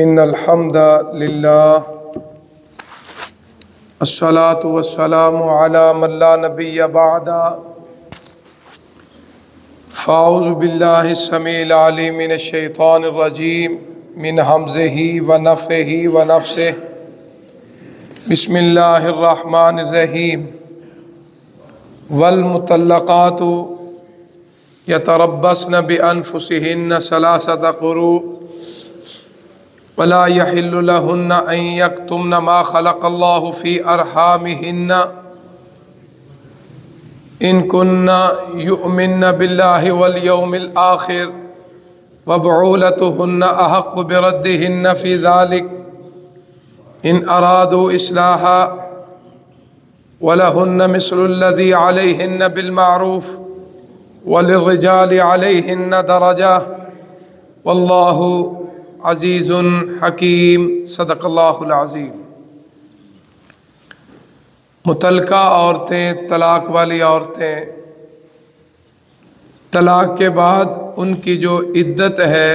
इन्नल हम्दलिल्लाह अस्सलातु वस्सलामु अला मन ला नबिय्य बअदा फ़ाऊज़ु बिल्लाहिस समीइल अलीम मिनश शैतानिर रजीम मिन हमज़िही व नफ़्ख़िही व नफ़्सिही बिस्मिल्लाहिर रहमानिर रहीम वल मुतल्लक़ातु यतरब्बस्न बिअन्फुसिहिन्न सलासत क़ुरू वला यहिल्लु लहुन्ना अन यक्तुमन मा ख़लक़ल्लाहु फ़ी अरहामिहिन्न इन कुन्ना युमिन्न बिल्लाहि वल यौमिल आखिर व बुऊलतुहुन्ना अहक़्क़ु बिरद्दिहिन्न फ़ी ज़ालिक इन अरादू इस्लाहा वलहुन्ना मिस्लुल्लज़ी अलैहिन्न बिलमारूफ़ वलिर्रिजालि अलैहिन्न दरजा वल्लाहु अज़ीज़ुन हकीम सदक़ल्लाहुल अज़ीम। मुतल्लक़ा औरतें, तलाक़ वाली औरतें, तलाक़ के बाद उनकी जो इद्दत है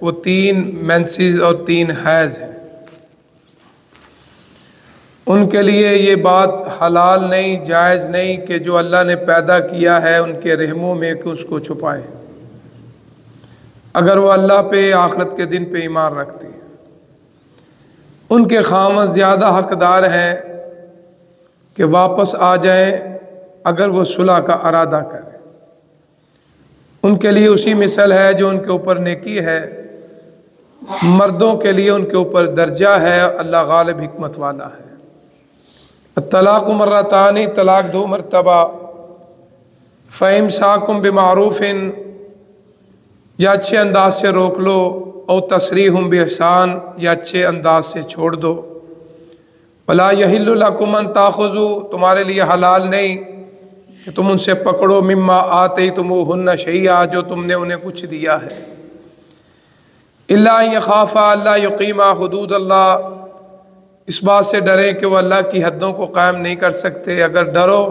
वो 3 मेंसेस और 3 हैज़ है। उनके लिए ये बात हलाल नहीं, जायज़ नहीं कि जो अल्लाह ने पैदा किया है उनके रहमों में कि उसको छुपाएं। अगर वो अल्लाह पे, आखिरत के दिन पे ईमान रखते हैं, उनके खामद ज़्यादा हकदार हैं कि वापस आ जाएं अगर वो सुलह का इरादा करें। उनके लिए उसी मिसल है जो उनके ऊपर नेकी है। मर्दों के लिए उनके ऊपर दर्जा है। अल्लाह गालिब हिकमत वाला है। तलाक़ मर्रतानी, तलाक़ 2 मरतबा। फ़इम्साकुम बिमारूफ़िन, या अच्छे अंदाज से रोक लो, और तसरीहुम बिहसान, या अच्छे अंदाज से छोड़ दो। वला यहिल्लु लकुम अन ताख़ुज़ू, तुम्हारे लिए हलाल नहीं कि तुम उनसे पकड़ो, मिम्मा आतैतुमूहुन्ना शैआ, जो तुमने उन्हें कुछ दिया है। इल्ला अन यख़ाफ़ा अल्ला युक़ीमा हुदूदल्लाह, इस बात से डरें कि वह अल्लाह की हद्दों को कायम नहीं कर सकते। अगर डरो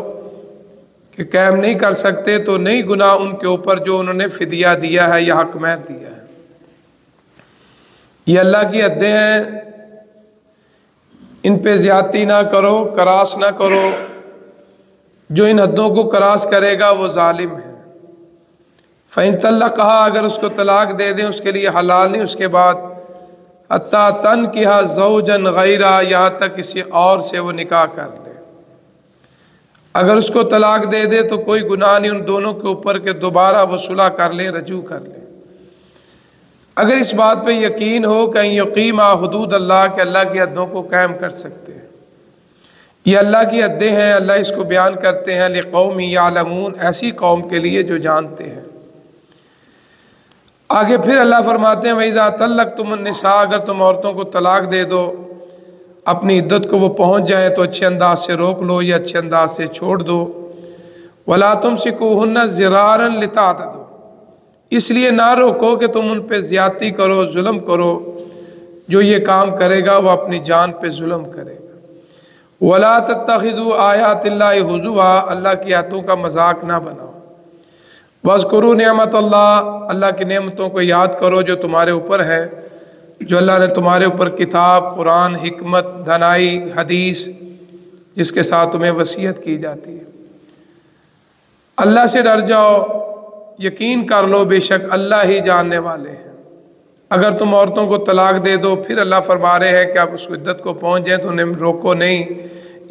कि कायम नहीं कर सकते तो नहीं गुनाह उनके ऊपर जो उन्होंने फ़िदिया दिया है या हक़ महर दिया है। ये अल्लाह की हद्दें हैं, इन पे ज़्यादती ना करो, करास ना करो। जो इन हद्दों को करास करेगा वो जालिम है। फ़इन तल्लक़हा, अगर उसको तलाक़ दे दें, उसके लिए हलाल नहीं उसके बाद, हत्ता तनकिहा ज़ौजन गैरा, यहाँ तक किसी और से वो निकाह कर ले। अगर उसको तलाक़ दे दे तो कोई गुनाह नहीं उन दोनों के ऊपर के दोबारा वो सुलह कर लें, रजू कर लें। अगर इस बात पे यकीन हो कि यक़ीमा हुदूद अल्लाह, के अल्लाह की हद्दों को कायम कर सकते हैं। ये अल्लाह की हद्दें हैं। अल्लाह इसको बयान करते हैं लिक़ौमी यालमून, ऐसी कौम के लिए जो जानते हैं। आगे फिर अल्लाह फरमाते हैं वइज़ा तल्लक़्तुमुन निसा, अगर तुम औरतों को तलाक़ दे दो, अपनी इद्दत को वो पहुँच जाए तो अच्छे अंदाज से रोक लो या अच्छे अंदाज से छोड़ दो। वला तुमसिकूहुन्ना ज़िरारन लिताअतदू, इसलिए ना रोको कि तुम उन पे ज़्यादती करो, जुल्म करो। जो ये काम करेगा वह अपनी जान पे जुल्म करेगा। वला तत्तखिज़ू आयातिल्लाहि हुज़ुवा, अल्लाह की आयतों का मजाक ना बनाओ। वज़्कुरू निअमतल्लाह, अल्लाह की नेमतों को याद करो जो तुम्हारे ऊपर है, जो अल्लाह ने तुम्हारे ऊपर किताब, कुरान, हिकमत, धनाई, हदीस, जिसके साथ तुम्हें वसीयत की जाती है। अल्लाह से डर जाओ, यकीन कर लो बेशक अल्लाह ही जानने वाले हैं। अगर तुम औरतों को तलाक़ दे दो, फिर अल्लाह फरमा रहे हैं कि आप उस इद्दत को पहुँच जाए तो उन्हें रोको नहीं,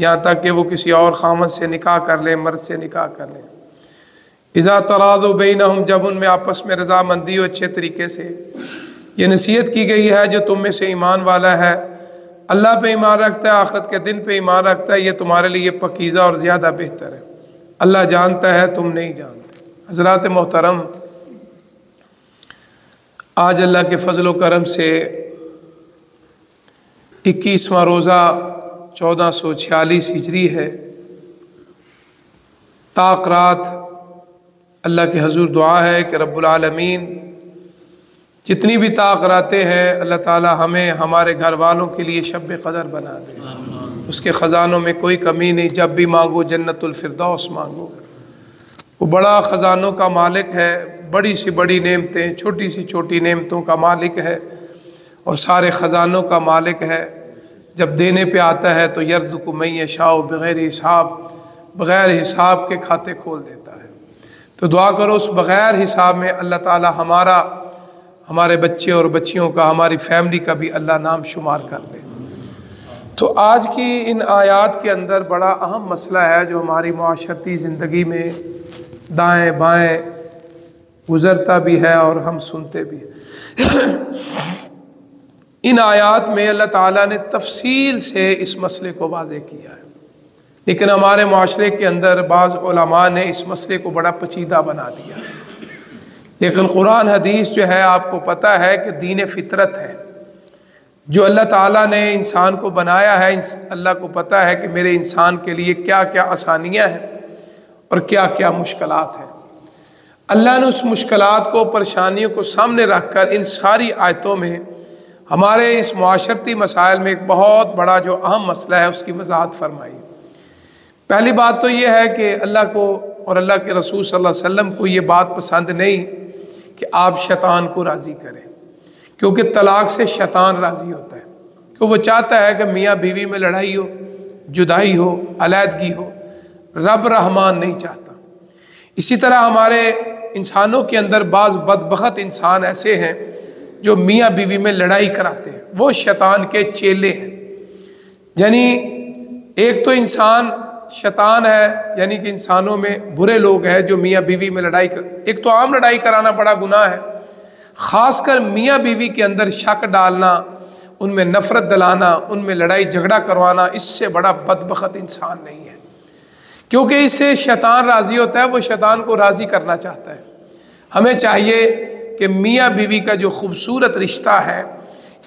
यहाँ तक कि वो किसी और खामद से निकाह कर लें, मर्द से निकाह कर लें। इज़ा तरादू बैनहुम, जब उनमें आपस में रज़ामंदी हो अच्छे तरीके से। ये नसीहत की गई है जो तुम में से ईमान वाला है, अल्लाह पे ईमान रखता है, आखिरत के दिन पे ईमान रखता है, ये तुम्हारे लिए पकीज़ा और ज़्यादा बेहतर है। अल्लाह जानता है, तुम नहीं जानते। हज़रात मोहतरम, आज अल्लाह के फ़ज़ल व करम से 21वां रोज़ा 1446 हिजरी है। ताक रात अल्लाह के हज़ूर दुआ है कि रब्बुल आलमीन जितनी भी ताक रातें हैं, अल्लाह ताला हमें, हमारे घर वालों के लिए शब क़दर बना दे। उसके ख़जानों में कोई कमी नहीं। जब भी मांगो जन्नतुल फ़िरदौस मांगो। वो बड़ा ख़जानों का मालिक है, बड़ी सी बड़ी नेमतें, छोटी सी छोटी नेमतों का मालिक है और सारे ख़जानों का मालिक है। जब देने पे आता है तो यर्ज़ुक़ु मन यशाअ बग़ैर हिसाब, बग़ैर हिसाब के खाते खोल देता है। तो दुआ करो उस बग़ैर हिसाब में अल्लाह ताला हमारा, हमारे बच्चे और बच्चियों का, हमारी फैमिली का भी अल्लाह नाम शुमार कर ले। तो आज की इन आयात के अंदर बड़ा अहम मसला है जो हमारी माशरती ज़िंदगी में दाएँ बाएँ गुज़रता भी है और हम सुनते भी हैं। इन आयात में अल्लाह ताला ने तफसील से इस मसले को वाज़ेह किया है, लेकिन हमारे माशरे के अंदर बाज़ उलमा ने इस मसले को बड़ा पेचीदा बना दिया। लेकिन कुरान हदीस जो है, आपको पता है कि दीन फितरत है। जो अल्लाह ताला ने इंसान को बनाया है, अल्लाह को पता है कि मेरे इंसान के लिए क्या क्या आसानियाँ हैं और क्या क्या मुश्किलात हैं। अल्लाह ने उस मुश्किलात को, परेशानियों को सामने रख कर इन सारी आयतों में हमारे इस माशरती मसाइल में एक बहुत बड़ा जो अहम मसला है उसकी वजाहत फरमाई। पहली बात तो ये है कि अल्लाह को और अल्लाह के रसूल सल्लल्लाहु अलैहि वसल्लम को ये बात पसंद नहीं कि आप शैतान को राज़ी करें, क्योंकि तलाक से शैतान राज़ी होता है। क्योंकि वो चाहता है कि मियाँ बीवी में लड़ाई हो, जुदाई हो, अलहदगी हो। रब रहमान नहीं चाहता। इसी तरह हमारे इंसानों के अंदर बाज़ बदबख्त इंसान ऐसे हैं जो मियाँ बीवी में लड़ाई कराते हैं, वो शैतान के चेले हैं। यानी एक तो इंसान शैतान है, यानी कि इंसानों में बुरे लोग हैं जो मियाँ बीवी में लड़ाई कर, एक तो आम लड़ाई कराना बड़ा गुनाह है, ख़ासकर मियाँ बीवी के अंदर शक डालना, उनमें नफ़रत दिलाना, उनमें लड़ाई झगड़ा करवाना, इससे बड़ा बदबख्त इंसान नहीं है। क्योंकि इससे शैतान राज़ी होता है, वो शैतान को राज़ी करना चाहता है। हमें चाहिए कि मियाँ बीवी का जो खूबसूरत रिश्ता है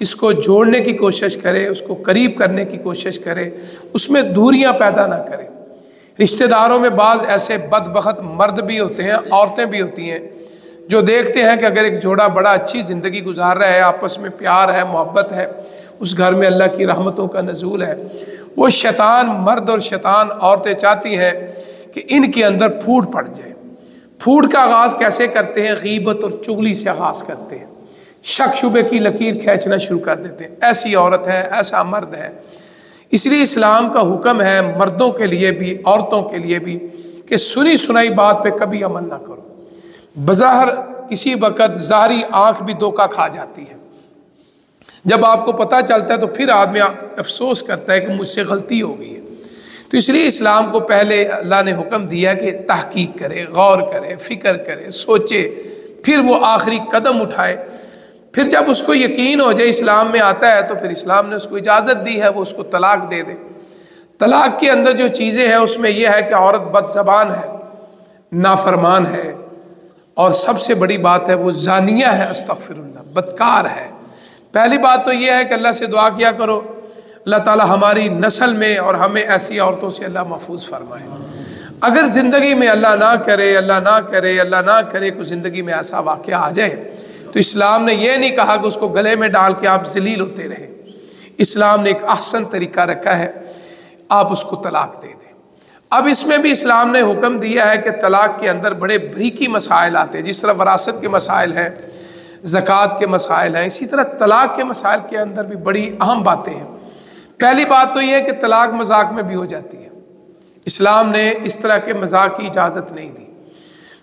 इसको जोड़ने की कोशिश करे, उसको करीब करने की कोशिश करे, उसमें दूरियां पैदा ना करे। रिश्तेदारों में बाज़ ऐसे बदबख्त मर्द भी होते हैं, औरतें भी होती हैं जो देखते हैं कि अगर एक जोड़ा बड़ा अच्छी ज़िंदगी गुजार रहा है, आपस में प्यार है, मोहब्बत है, उस घर में अल्लाह की रहमतों का नज़ूल है। वो शैतान मर्द और शैतान औरतें चाहती हैं कि इनके अंदर फूट पड़ जाए। फूट का आगाज़ कैसे करते हैं? गीबत और चुगली से आगाज़ करते हैं, शक शुबे की लकीर खींचना शुरू कर देते हैं, ऐसी औरत है, ऐसा मर्द है। इसलिए इस्लाम का हुक्म है मर्दों के लिए भी, औरतों के लिए भी, कि सुनी सुनाई बात पे कभी अमल ना करो। बज़ाहिर किसी वक़्त ज़ाहरी आँख भी धोखा खा जाती है। जब आपको पता चलता है तो फिर आदमी अफसोस करता है कि मुझसे गलती हो गई है। तो इसलिए इस्लाम को पहले अल्लाह ने हुक्म दिया कि तहकीक करे, गौर करे, फ़िक्र करे, सोचे, फिर वो आखिरी कदम उठाए। फिर जब उसको यकीन हो जाए इस्लाम में आता है तो फिर इस्लाम ने उसको इजाज़त दी है वो उसको तलाक दे दे। तलाक के अंदर जो चीज़ें हैं उसमें यह है कि औरत बदज़बान है, नाफरमान है, और सबसे बड़ी बात है वो ज़ानिया है, अस्तग़फिरुल्लाह, बदकार है। पहली बात तो यह है कि अल्लाह से दुआ किया करो, अल्लाह ताला हमारी नस्ल में और हमें ऐसी औरतों से अल्लाह महफूज फरमाए। अगर ज़िंदगी में अल्लाह ना करे, अल्लाह ना करे, अल्लाह ना करे कोई ज़िंदगी में ऐसा वाक़या आ जाए, तो इस्लाम ने यह नहीं कहा कि उसको गले में डाल के आप ज़लील होते रहें। इस्लाम ने एक ahsan तरीका रखा है, आप उसको तलाक दे दें। अब इसमें भी इस्लाम ने हुक्म दिया है कि तलाक के अंदर बड़े बरीकी मसाइल आते हैं। जिस तरह वरासत के मसाइल हैं, ज़कात के मसाइल हैं, इसी तरह तलाक के मसाइल के अंदर भी बड़ी अहम बातें हैं। पहली बात तो यह है कि तलाक मजाक में भी हो जाती है, इस्लाम ने इस तरह के मजाक की इजाज़त नहीं दी।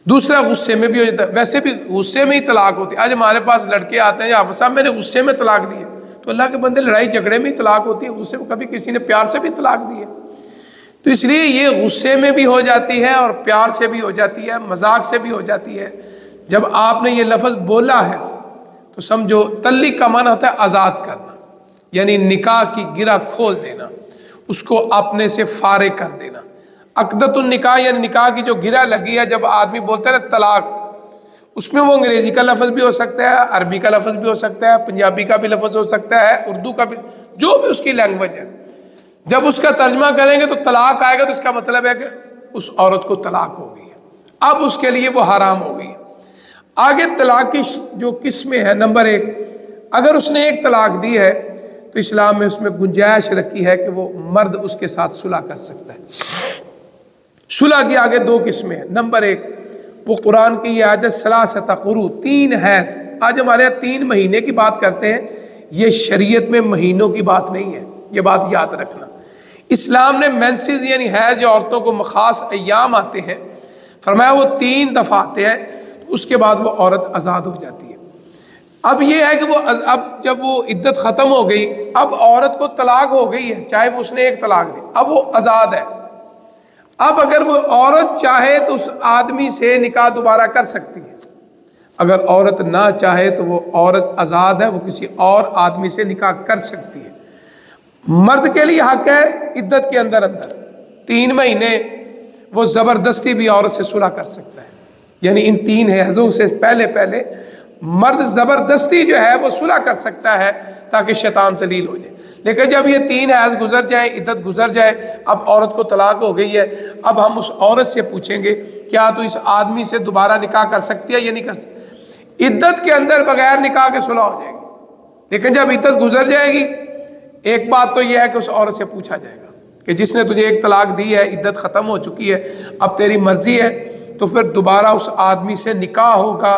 दूसरा, गुस्से में भी हो जाता है, वैसे भी गुस्से में ही तलाक होती है। आज हमारे पास लड़के आते हैं, या साहब मैंने गुस्से में तलाक दी है, तो अल्लाह के बंदे लड़ाई झगड़े में ही तलाक होती है, गुस्से में कभी किसी ने प्यार से भी तलाक दी है। तो इसलिए ये गुस्से में भी हो जाती है और प्यार से भी हो जाती है, मजाक से भी हो जाती है। जब आपने ये लफ्ज़ बोला है तो समझो तल्लीक का माना होता है आज़ाद करना, यानी निकाह की गिरा खोल देना, उसको अपने से फारे कर देना। अक़दतुन निकाह यानी निकाह की जो गिरा लगी है, जब आदमी बोलता है ना तलाक, उसमें वो अंग्रेज़ी का लफ्ज़ भी हो सकता है, अरबी का लफ्ज़ भी हो सकता है, पंजाबी का भी लफ्ज़ हो सकता है, उर्दू का भी, जो भी उसकी लैंग्वेज है। जब उसका तर्जमा करेंगे तो तलाक आएगा, तो इसका मतलब है कि उस औरत को तलाक हो गई है, अब उसके लिए वो हराम हो गई। आगे तलाक की जो किस्में हैं, नंबर 1, अगर उसने एक तलाक दी है तो इस्लाम में उसमें गुंजाइश रखी है कि वो मर्द उसके साथ सुलह कर सकता है। सुलह की आगे 2 किस्में हैं। नंबर 1, वो कुरान की ये आयत सलासत कुरू, 3 हैज़। आज हमारे यहाँ 3 महीने की बात करते हैं, ये शरीयत में महीनों की बात नहीं है, ये बात याद रखना। इस्लाम ने मेंसेस यानी हैज़ या औरतों को ख़ास अय्याम आते हैं, फरमाया वो 3 दफ़ा आते हैं, तो उसके बाद वो औरत आज़ाद हो जाती है। अब ये है कि वो अब जब वो इद्दत ख़त्म हो गई, अब औरत को तलाक हो गई है, चाहे वो उसने एक तलाक दी, अब वो आज़ाद है। अब अगर वो औरत चाहे तो उस आदमी से निकाह दोबारा कर सकती है, अगर औरत ना चाहे तो वो औरत आज़ाद है, वो किसी और आदमी से निकाह कर सकती है। मर्द के लिए हक है इद्दत के अंदर 3 महीने वो ज़बरदस्ती भी औरत से सुलह कर सकता है, यानी इन 3 हैज़ों से पहले मर्द ज़बरदस्ती जो है वो सुलह कर सकता है ताकि शैतान जलील हो जाए। लेकिन जब ये 3 हैज़ गुजर जाए, इद्दत गुजर जाए, अब औरत को तलाक हो गई है, अब हम उस औरत से पूछेंगे क्या तो इस आदमी से दोबारा निकाह कर सकती है या नहीं कर सकती। इद्दत के अंदर बगैर निकाह के सुलह हो जाएगी, लेकिन जब इद्दत गुजर जाएगी, एक बात तो यह है कि उस औरत से पूछा जाएगा कि जिसने तुझे एक तलाक दी है, इद्दत ख़त्म हो चुकी है, अब तेरी मर्जी है, तो फिर दोबारा उस आदमी से निकाह होगा,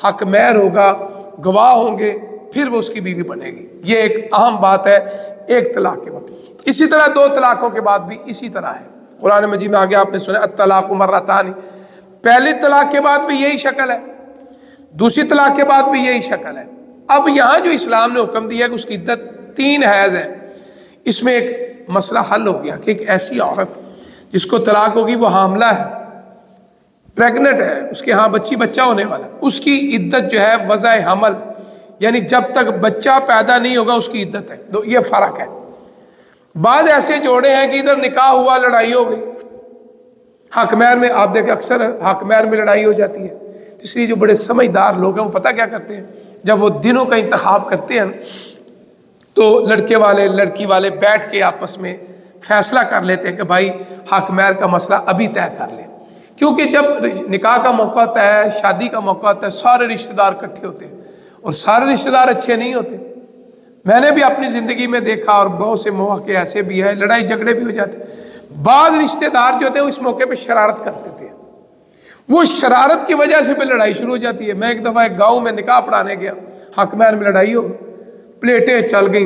हक महर होगा, गवाह होंगे, फिर वो उसकी बीवी बनेगी। ये एक अहम बात है एक तलाक के बाद। इसी तरह 2 तलाकों के बाद भी इसी तरह है। कुरान मजीद में आगे आपने सुना अत-तलाक़ु मर्रतानी, पहली तलाक के बाद भी यही शक्ल है, दूसरी तलाक के बाद भी यही शक्ल है। अब यहाँ जो इस्लाम ने हुक्म दिया कि उसकी इद्दत 3 हैज़ है, इसमें एक मसला हल हो गया कि एक ऐसी औरत जिसको तलाक होगी, वो हामला है, प्रेग्नेंट है, उसके यहाँ बच्चा होने वाला, उसकी इद्दत जो है वज़ा हमल, यानी जब तक बच्चा पैदा नहीं होगा उसकी इद्दत है। तो ये फ़र्क है। बाद ऐसे जोड़े हैं कि इधर निकाह हुआ, लड़ाई हो गई, हक महर में, आप देखें अक्सर हक महर में लड़ाई हो जाती है। तो इसलिए जो बड़े समझदार लोग हैं वो पता क्या करते हैं, जब वो दिनों का इंतखाब करते हैं तो लड़के वाले लड़की वाले बैठ के आपस में फैसला कर लेते हैं कि भाई हक महर का मसला अभी तय कर लें, क्योंकि जब निकाह का मौका होता है, शादी का मौका होता है, सारे रिश्तेदार इकट्ठे होते हैं और सारे रिश्तेदार अच्छे नहीं होते। मैंने भी अपनी ज़िंदगी में देखा और बहुत से मौके ऐसे भी है, लड़ाई झगड़े भी हो जाते। बाद रिश्तेदार जो होते हैं इस मौके पे शरारत करते थे, वो शरारत की वजह से फिर लड़ाई शुरू हो जाती है। मैं एक दफ़ा एक गाँव में निकाह पढ़ाने गया, हक महर में लड़ाई हो गई, प्लेटें चल गई,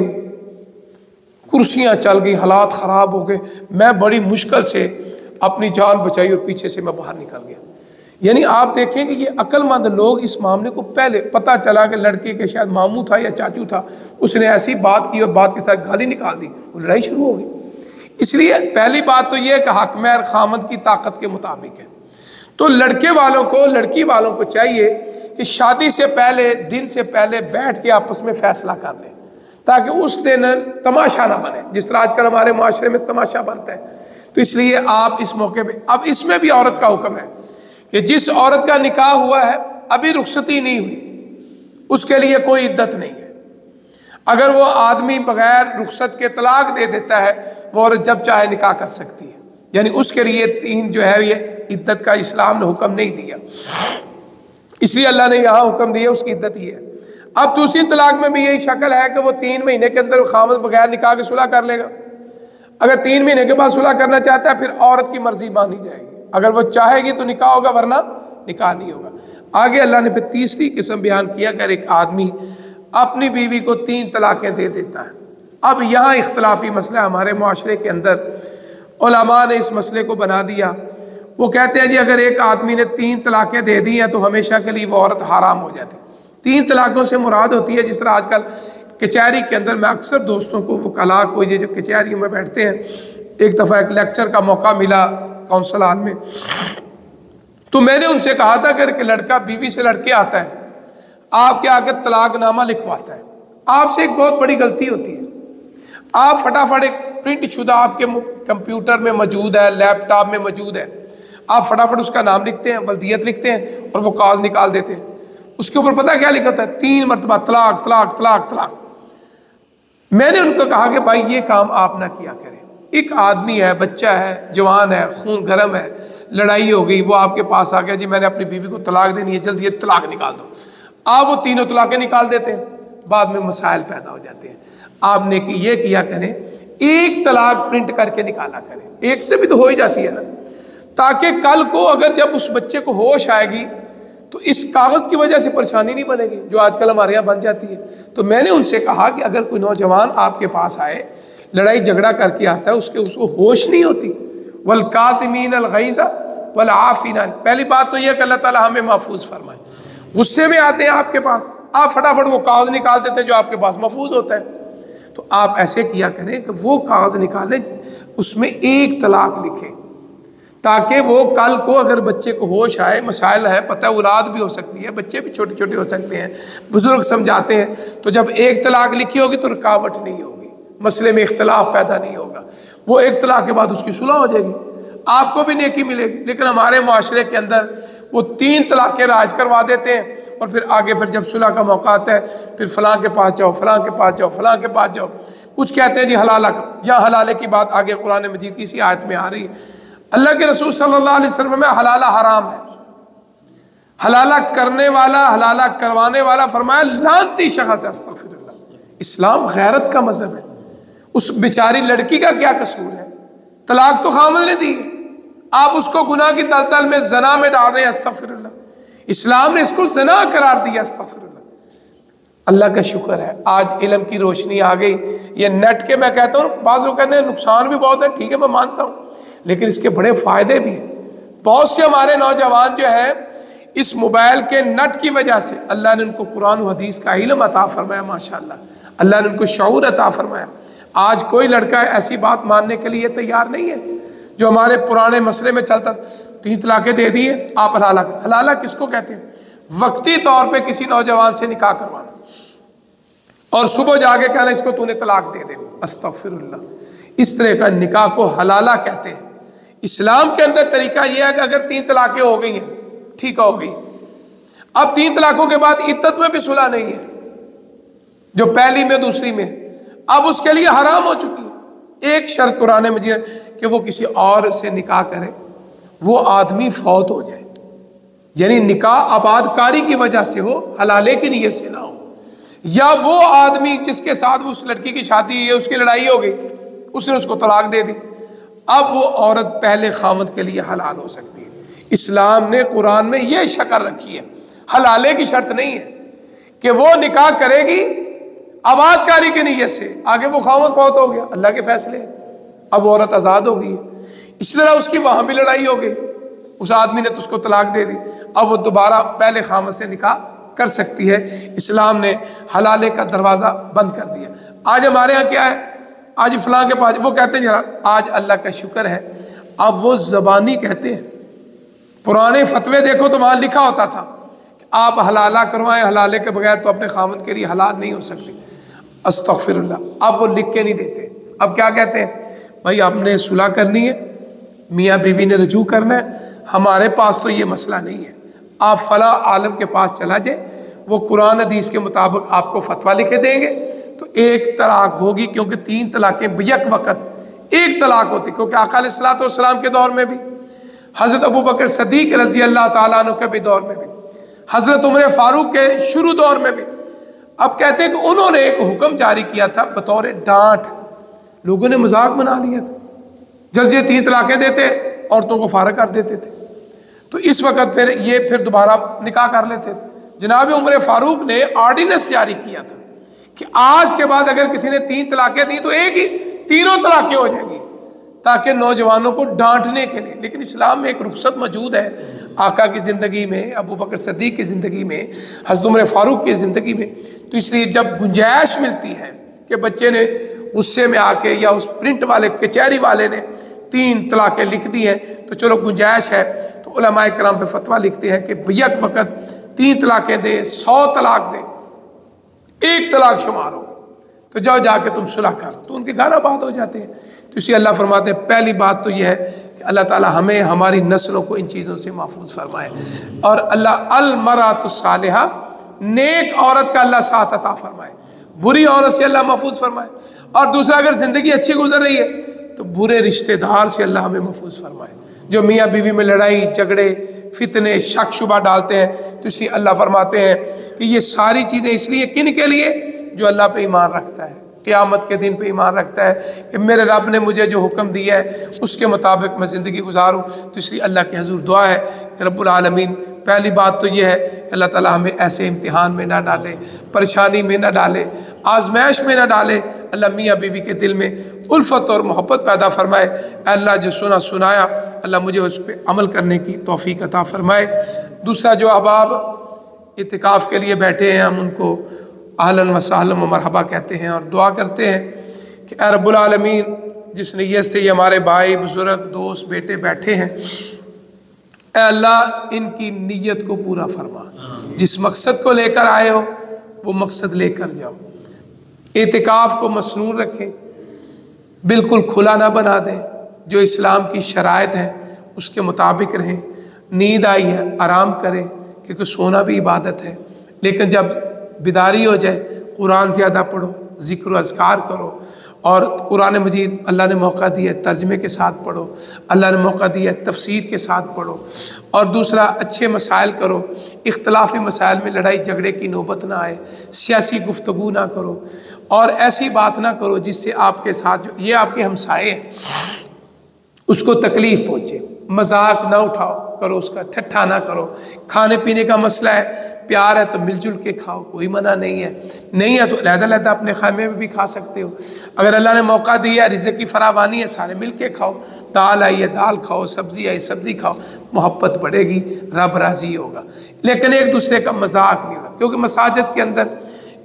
कुर्सियाँ चल गई, हालात ख़राब हो गए। मैं बड़ी मुश्किल से अपनी जान बचाई और पीछे से मैं बाहर निकल गया। यानी आप देखें कि ये अक्लमंद लोग इस मामले को, पहले पता चला कि लड़के के शायद मामू था या चाचू था, उसने ऐसी बात की और बात के साथ गाली निकाल दी, वो लड़ाई शुरू हो गई। इसलिए पहली बात तो ये है कि हक महर खामद की ताकत के मुताबिक है। तो लड़के वालों को, लड़की वालों को चाहिए कि शादी से पहले, दिन से पहले बैठ के आपस में फैसला कर लें, ताकि उस दिन तमाशा ना बने, जिस तरह आजकल हमारे माशरे में तमाशा बनता है। तो इसलिए आप इस मौके पे, अब इसमें भी औरत का हुक्म है कि जिस औरत का निकाह हुआ है, अभी रुखसती नहीं हुई, उसके लिए कोई इद्दत नहीं है। अगर वो आदमी बगैर रुखसत के तलाक दे देता है, वो औरत जब चाहे निकाह कर सकती है, यानी उसके लिए 3 जो है ये इद्दत का इस्लाम ने हुक्म नहीं दिया, इसलिए अल्लाह ने यहाँ हुक्म दिया, उसकी इद्दत ही है। अब दूसरी तलाक में भी यही शक्ल है कि वो 3 महीने के अंदर खामद बगैर निकाह के सुलह कर लेगा। अगर 3 महीने के बाद सुलह करना चाहता है, फिर औरत की मर्जी मानी जाएगी, अगर वो चाहेगी तो निकाह होगा, वरना निकाह नहीं होगा। आगे अल्लाह ने फिर तीसरी किस्म बयान किया कि एक आदमी अपनी बीवी को 3 तलाक़ें दे देता है। अब यहाँ इख्तलाफी मसला हमारे माशरे के अंदर, उलमा ने इस मसले को बना दिया। वो कहते हैं जी अगर एक आदमी ने 3 तलाक़ें दे दी हैं तो हमेशा के लिए वो औरत हराम हो जाती। 3 तलाक़ों से मुराद होती है, जिस तरह आजकल कचहरी के अंदर, मैं अक्सर दोस्तों को, वकला को, ये जो कचहरी में बैठते हैं, एक दफ़ा एक लेक्चर का मौका मिला कौंसल हाल में, तो मैंने उनसे कहा था कि लड़का बीवी से लड़के आता है, आपके आगे तलाकनामा लिखवाता है, आपसे एक बहुत बड़ी गलती होती है। आप फटाफट एक प्रिंट शुदा आपके कंप्यूटर में मौजूद है, लैपटॉप में मौजूद है, आप फटाफट उसका नाम लिखते हैं, वल्दियत लिखते हैं और वो कागज निकाल देते हैं। उसके ऊपर पता क्या लिखा होता है? 3 मरतबा तलाक तलाक तलाक तलाक। मैंने उनको कहा कि भाई ये काम आप ना किया करें। एक आदमी है, बच्चा है, जवान है, खून गर्म है, लड़ाई हो गई, वो आपके पास आ गया, जी मैंने अपनी बीवी को तलाक देनी है, जल्दी ये तलाक निकाल दो। आप वो 3 तलाक़ें निकाल देते हैं, बाद में मसाइल पैदा हो जाते हैं। आपने कि ये किया करें, 1 तलाक प्रिंट करके निकाला करें, एक से भी तो हो ही जाती है ना। ताकि कल को अगर जब उस बच्चे को होश आएगी तो इस कागज़ की वजह से परेशानी नहीं बनेगी जो आजकल हमारे यहाँ बन जाती है। तो मैंने उनसे कहा कि अगर कोई नौजवान आपके पास आए, लड़ाई झगड़ा करके आता है, उसको होश नहीं होती, वल कातिमीन अल गैज़ वल आफीना, पहली बात तो यह कि अल्लाह ताला हमें महफूज फरमाए। गुस्से में आते हैं आपके पास, आप फटाफट वो कागज़ निकाल देते हैं जो आपके पास महफूज होता है। तो आप ऐसे किया करें कि वो कागज़ निकालें, उसमें एक तलाक लिखें, ताकि वो कल को अगर बच्चे को होश आए, मसाइल है, पता है औलाद भी हो सकती है, बच्चे भी छोटे छोटे हो सकते हैं, बुजुर्ग समझाते हैं, तो जब एक तलाक लिखी होगी तो रुकावट नहीं होगी, मसले में इख्तलाफ पैदा नहीं होगा, वो एक तलाक के बाद उसकी सुलह हो जाएगी, आपको भी नेकी मिलेगी। लेकिन हमारे माशरे के अंदर वो 3 तलाक़ें राज करवा देते हैं और फिर आगे फिर जब सुलह का मौका आता है फिर फलां के पास जाओ, फलां के पास जाओ, फलां के पास जाओ, कुछ कहते हैं जी हलाला, या हलाले की बात आगे कुरान मजीद की इसी आयत में आ रही है। अल्लाह के रसूल सल्लल्लाहु अलैहि वसल्लम में हलाला हराम है, हलाला करने वाला, हलाला करवाने वाला फरमाया लानती शख्स है, अस्तगफिरुल्लाह। इस्लाम गैरत का मजहब है, उस बेचारी लड़की का क्या कसूर है, तलाक तो खामद ने दी है, आप उसको गुनाह की दलदल में जना में डाल रहे हैं, अस्तगफिरुल्लाह। इस्लाम ने इसको जना करार दिया, अस्तगफिरुल्लाह। अल्लाह का शुक्र है आज इल्म की रोशनी आ गई, ये नेट के, मैं कहता हूँ बाज़ लोग कहते हैं नुकसान भी बहुत है, ठीक है मैं मानता हूँ, लेकिन इसके बड़े फ़ायदे भी हैं। बहुत से हमारे नौजवान जो है इस मोबाइल के नेट की वजह से अल्लाह ने उनको कुरान और हदीस का इल्म अता फरमाया, माशाअल्लाह, अल्लाह ने उनको शऊर अता फरमाया। आज कोई लड़का ऐसी बात मानने के लिए तैयार नहीं है जो हमारे पुराने मसले में चलता, 3 तलाक़ें दे दिए आप हलाला। हलाला किसको कहते हैं? वक्ती तौर पे किसी नौजवान से निकाह करवाना और सुबह जाके कहना इसको तूने तलाक दे दे, अस्तगफिरुल्लाह। इस तरह का निकाह को हलाला कहते हैं। इस्लाम के अंदर तरीका यह है कि अगर 3 तलाक़ें हो गई हैं, ठीक हो गई, अब 3 तलाक़ों के बाद इद्दत में भी सुलह नहीं है, जो पहली में दूसरी में, अब उसके लिए हराम हो चुकी है। एक शर्त कुरान मजीद कि वो किसी और से निकाह करे, वो आदमी फौत हो जाए, यानी निकाह आबादकारी की वजह से हो, हलाले की नीयत से ना हो, या वो आदमी जिसके साथ उस लड़की की शादी है उसकी लड़ाई हो गई, उसने उसको तलाक दे दी, अब वो औरत पहले खामद के लिए हलाल हो सकती है। इस्लाम ने कुरान में ये शक्ल रखी है, हलाले की शर्त नहीं है कि वो निकाह करेगी आबादकारी की नीयत से, आगे वो खामद फौत हो गया, अल्लाह के फैसले, अब औरत आज़ाद हो गई। इसी तरह उसकी वहाँ भी लड़ाई हो गई, उस आदमी ने तो उसको तलाक दे दी, अब वो दोबारा पहले खामद से निकाह कर सकती है। इस्लाम ने हलाले का दरवाज़ा बंद कर दिया। आज हमारे यहाँ क्या है, आज फलां के पास वो कहते हैं, आज अल्लाह का शुक्र है अब वो ज़बानी कहते हैं, पुराने फतवे देखो तो वहाँ लिखा होता था कि आप हलाला करवाएं, हलाले के बगैर तो अपने खामद के लिए हलाल नहीं हो सकती, अस्तगफिरुल्लाह। अब वो लिख के नहीं देते, अब क्या कहते हैं, भाई आपने सुलह करनी है, मियाँ बीवी ने रजू करना है, हमारे पास तो ये मसला नहीं है, आप फला आलम के पास चला जाए, वो कुरान हदीस के मुताबिक आपको फतवा लिखे देंगे, तो 1 तलाक होगी, क्योंकि 3 तलाक़ें यक वक़्त 1 तलाक होती, क्योंकि आका अलैहिस्सलातु वस्सलाम के दौर में भी, हज़रत अबू बकर सदीक रज़ी अल्लाह ताला अन्हु के भी दौर में भी, हज़रत उमर फारूक के शुरू दौर में भी। अब कहते हैं कि उन्होंने एक हुक्म जारी किया था बतौर डांट, लोगों ने मजाक बना लिया था, जल्दी 3 तलाक़ें देते, औरतों को फारग कर देते थे, तो इस वक्त फिर दोबारा निकाह कर लेते थे। जनाब उमर फारूक ने ऑर्डिनेंस जारी किया था कि आज के बाद अगर किसी ने 3 तलाक़ें दी तो एक ही 3 तलाक़ें हो जाएंगी, ताकि नौजवानों को डांटने के लिए। लेकिन इस्लाम में एक रुख्सत मौजूद है, आका की ज़िंदगी में, अबू बकर सदीक की ज़िंदगी में, हज़रत उमर फारूक की ज़िंदगी में, तो इसलिए जब गुंजाइश मिलती है कि बच्चे ने गुस्से में आके या उस प्रिंट वाले कचहरी वाले ने 3 तलाक़ें लिख दी हैं, तो चलो गुंजाइश है, तो उलमाए किराम पे फतवा लिखते हैं कि यक वक़्त 3 तलाक़ें दे, 100 तलाक दे, 1 तलाक शुमार हो, तो जाओ जाके तुम सुलह करो, तो उनके घर आबाद हो जाते हैं। तो इसी अल्लाह फरमाते हैं, पहली बात तो यह है कि अल्लाह ताला हमें हमारी नस्लों को इन चीज़ों से महफूज फरमाए, और अल्लाह अल मरातुस सालिहा, नेक औरत का अल्लाह साथ अता फरमाए, बुरी औरत से अल्लाह महफूज फरमाए, और दूसरा अगर ज़िंदगी अच्छी गुजर रही है तो बुरे रिश्तेदार से अल्लाह हमें महफूज फरमाए, जो मियाँ बीवी में लड़ाई झगड़े फितने शक शुबा डालते हैं। तो इसलिए अल्लाह फरमाते हैं कि ये सारी चीज़ें इसलिए किन के लिए, जो अल्लाह पे ईमान रखता है, क़यामत के दिन पे ईमान रखता है कि मेरे रब ने मुझे जो हुक्म दिया है उसके मुताबिक मैं ज़िंदगी गुजारूँ। तो इसलिए अल्लाह के हज़ूर दुआ है कि रब्बुल आलमीन, पहली बात तो ये है कि अल्लाह ताला हमें ऐसे इम्तिहान में ना डाले, परेशानी में ना डाले, आजमाइश में ना डाले। अल्लाह मियाँ बीवी के दिल में उल्फत और मोहब्बत पैदा फरमाए। अल्लाह जो सुनाया अल्लाह मुझे उस पर अमल करने की तौफीक अता फरमाए। दूसरा, जो अहबाब इतिकाफ़ के लिए बैठे हैं, हम उनको अहलन व सहलन व मरहबा कहते हैं और दुआ करते हैं कि ऐ रब्बुल आलमीन, जिस नीयत से ये हमारे भाई बुजुर्ग दोस्त बेटे बैठे हैं, ऐ अल्लाह इनकी नीयत को पूरा फरमा। जिस मकसद को लेकर आए हो वो मकसद लेकर जाओ। इतिकाफ़ को मसनून रखें, बिल्कुल खुला ना बना दें, जो इस्लाम की शराइत है उसके मुताबिक रहें। नींद आई है आराम करें, क्योंकि सोना भी इबादत है, लेकिन जब बिदारी हो जाए कुरान ज़्यादा पढ़ो, ज़िक्र व अज़कार करो। और कुरान मजीद अल्लाह ने मौका दिया है तर्जमे के साथ पढ़ो, अल्लाह ने मौका दिया है तफसीर के साथ पढ़ो। और दूसरा, अच्छे मसाइल करो, इख्तलाफी मसाइल में लड़ाई झगड़े की नौबत ना आए, सियासी गुफ्तगू ना करो और ऐसी बात ना करो जिससे आपके साथ जो ये आपके हमसाए हैं उसको तकलीफ़ पहुँचे। मजाक ना उठाओ करो, उसका ठट्ठा ना करो। खाने पीने का मसला है, प्यार है तो मिलजुल के खाओ, कोई मना नहीं है। नहीं है तो अलग-अलग अपने खामे में भी खा सकते हो। अगर अल्लाह ने मौका दिया, रिज़्क़ की फरावानी है, सारे मिल के खाओ। दाल आई है दाल खाओ, सब्ज़ी आई सब्ज़ी खाओ, मोहब्बत बढ़ेगी, रब राज़ी होगा। लेकिन एक दूसरे का मजाक नहीं होगा, क्योंकि मसाजिद के अंदर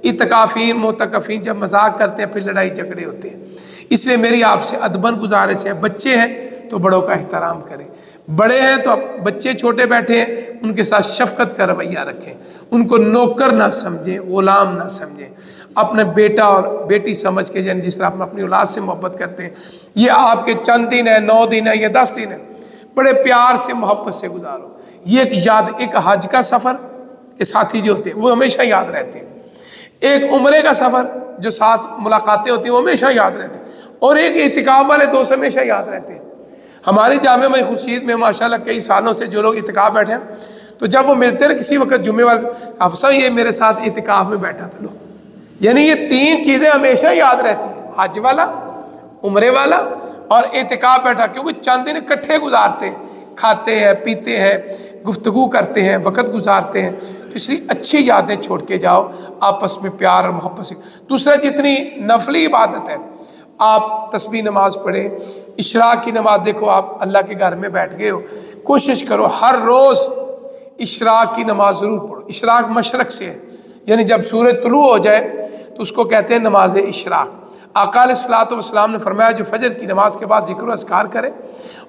इत्काफ़ीन मोतकफ़ीन जब मजाक करते हैं फिर लड़ाई झगड़े होते हैं। इसलिए मेरी आपसे अदबन गुजारिश है, बच्चे हैं तो बड़ों का एहतराम करें, बड़े हैं तो अब बच्चे छोटे बैठे हैं उनके साथ शफकत का रवैया रखें, उनको नौकर ना समझें, ग़ुलाम ना समझें, अपने बेटा और बेटी समझ के, यानी जिस तरह आप अपनी औलाद से मोहब्बत करते हैं। ये आपके चंद दिन है, 9 दिन है या 10 दिन है, बड़े प्यार से मोहब्बत से गुजारो। ये एक याद, एक हज का सफ़र के साथी जो होते हैं वो हमेशा याद रहते हैं, एक उम्रे का सफ़र जो साथ मुलाकातें होती हैं वो हमेशा याद रहते हैं, और एक इतिकाफ़ वाले दोस्त हमेशा याद रहते हैं। हमारी जामे में खुर्शीद में माशाल्लाह कई सालों से जो लोग इतिकाफ़ बैठे हैं, तो जब वो मिलते हैं किसी वक्त जुम्मे वाले, अफसर ये मेरे साथ इतिकाफ़ में बैठा था, लो, यानी ये 3 चीज़ें हमेशा याद रहती हैं, हज वाला, उम्रे वाला और इतिकाफ़ बैठा, क्योंकि चंद दिन इकट्ठे गुजारते हैं, खाते हैं पीते हैं, गुफ्तगू करते हैं, वक़्त गुजारते हैं। तो इसलिए अच्छी यादें छोड़ के जाओ, आपस में प्यार और मोहब्बत से। दूसरा, जितनी नफली इबादत है, आप तस्बीह नमाज पढ़ें, इशराक की नमाज, देखो आप अल्लाह के घर में बैठ गए हो, कोशिश करो हर रोज़ इशराक की नमाज ज़रूर पढ़ो। इशराक मशरक़ से है, यानी जब सूरज तुलू हो जाए तो उसको कहते हैं नमाज इशराक। आका अलैहिस्सलातु वस्सलाम ने फरमाया जो फजर की नमाज के बाद ज़िक्र अज़कार करे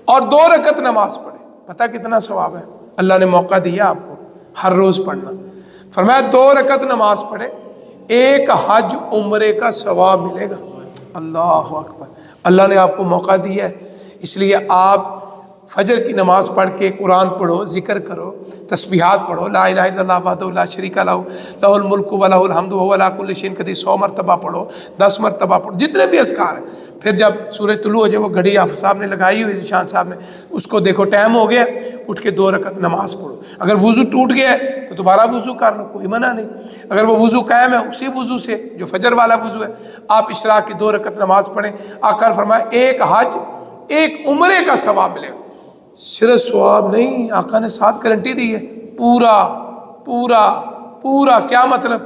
और 2 रकत नमाज पढ़े, पता कितना सवाब है। अल्लाह ने मौका दिया आपको हर रोज़ पढ़ना, फरमाया 2 रकत नमाज पढ़े, 1 हज उम्रे का सवाब मिलेगा। अल्लाह अकबर, अल्लाह ने आपको मौका दिया है, इसलिए आप फजर की नमाज पढ़ के कुरान पढ़ो, ज़िक्र करो, तस्बीहात पढ़ो, ला इलाहा इल्लल्लाह वहदहू ला शरीका लहू लहुल मुल्कु व लहुल हम्दु व हुवा अला कुल्लि शैइन क़दीर 100 मरतबा पढ़ो, 10 मरतबा पढ़ो, जितने भी अज़कार हैं। फिर जब सूरज तुलू हो जाए, वो घड़ी हाफ़िज़ साहब ने लगाई हुई, ज़ीशान साहब ने, उसको देखो टाइम हो गया, उठ के 2 रकत नमाज पढ़ो। अगर वज़ू टूट गया है तो दोबारा वज़ू कर लो, कोई मना नहीं। अगर वो वज़ू कायम है, उसी वज़ू से जो फजर वाला वज़ू है, आप इशराक की 2 रकत नमाज पढ़ें। आका फरमाया 1 हज 1 उम्रे का सवाब मिलेगा, सिर्फ सवाब नहीं, आका ने 7 गारंटी दी है, पूरा पूरा पूरा। क्या मतलब?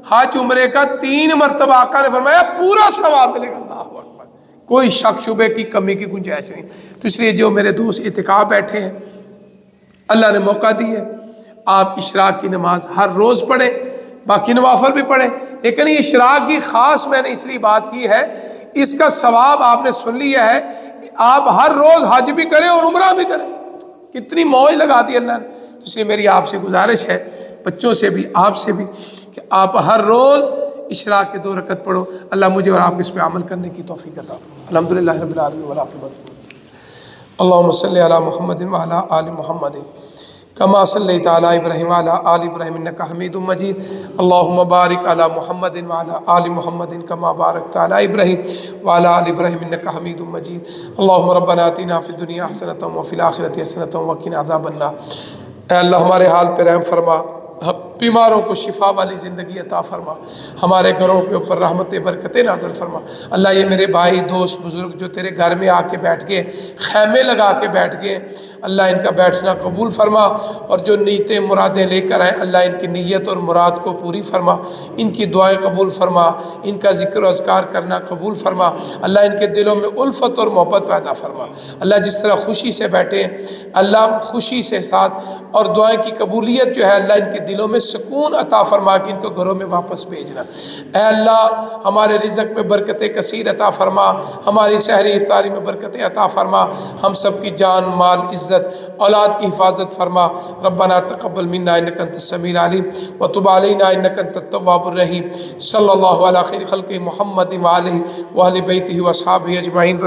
हज उम्रे का 3 मरतबा आका ने फरमाया पूरा सवाब मिलेगा। अल्लाह अकबर, कोई शक शुबे की कमी की गुंजाइश नहीं। तो इसलिए जो मेरे दोस्त इतिकाफ़ बैठे हैं, अल्लाह ने मौका दिया, आप इशराक की नमाज हर रोज़ पढ़ें, बाकी नवाफल भी पढ़ें, लेकिन इशराक की ख़ास मैंने इसलिए बात की है, इसका सवाब आपने सुन लिया है, आप हर रोज़ हज भी करें और उम्रा भी करें। कितनी मौज लगा दी अल्लाह ने। तो इसलिए मेरी आपसे गुजारिश है, बच्चों से भी आपसे भी, कि आप हर रोज़ इशराक के 2 रकत पढ़ो। अल्लाह मुझे और आपको इस पर अमल करने की तौफीक अता फरमाए। अल्हम्दुलिल्लाहि रब्बिल आलमीन वल आक़िबतु अल्लाहुम्मा सल्लि अला मुहम्मदिन व अला आलि मुहम्मदिन कमा सल्लैता अला इब्राहीम व अला आलि इब्राहीम इन्नका हमीदुम मजीद। अल्लाहुम्मा बारिक अला मुहम्मदिन व अला आलि मुहम्मदिन कमा बारकता अला इब्राहीम व अला आलि इब्राहीम इन्नका हमीदुम मजीद। अल्लाहुम्मा रब्बना आतिना फिद दुनिया हसनतम व फिल आखिरति हसनतम व क़िना अज़ाबन्नार। ऐ अल्लाह हमारे हाल पे रहम फरमा, बीमारों को शिफा वाली ज़िंदगी अता फरमा, हमारे घरों के ऊपर रहमत बरकतें नाज़िल फरमा। अल्लाह ये मेरे भाई दोस्त बुज़ुर्ग जो तेरे घर में आके बैठ गए, खैमे लगा के बैठ गए, अल्लाह इनका बैठना कबूल फरमा, और जो नीयतें मुरादें लेकर आए अल्लाह इनकी नीयत और मुराद को पूरी फरमा, इनकी दुआएं कबूल फरमा, इनका ज़िक्र अज़कार करना कबूल फरमा। अल्लाह इनके दिलों में उल्फत और मोहब्बत पैदा फरमा। अल्लाह जिस तरह खुशी से बैठे अल्लाह खुशी से साथ और दुआएं की कबूलियत जो है अल्लाह इनके दिलों में सुकून अता फरमा के इनको घरों में वापस भेजना। ऐ अल्लाह हमारे रिज़्क़ में बरकतें कसीर अता फरमा, हमारी सहरी इफ्तारी में बरकतें अता फरमा, हम सब की जान माल इज़्ज़त औलाद की हिफाजत फरमा। रब्बना तक़ब्बल मिन्ना इन्नका अंतस समीउल अलीम व तुब अलैना इन्नका अंतत तव्वाबुर रहीम। सल्लल्लाहु अला खैरि खल्क़ि मुहम्मद व आलिहि व अहलि बैतिहि व अस्हाबिहि अजमईन।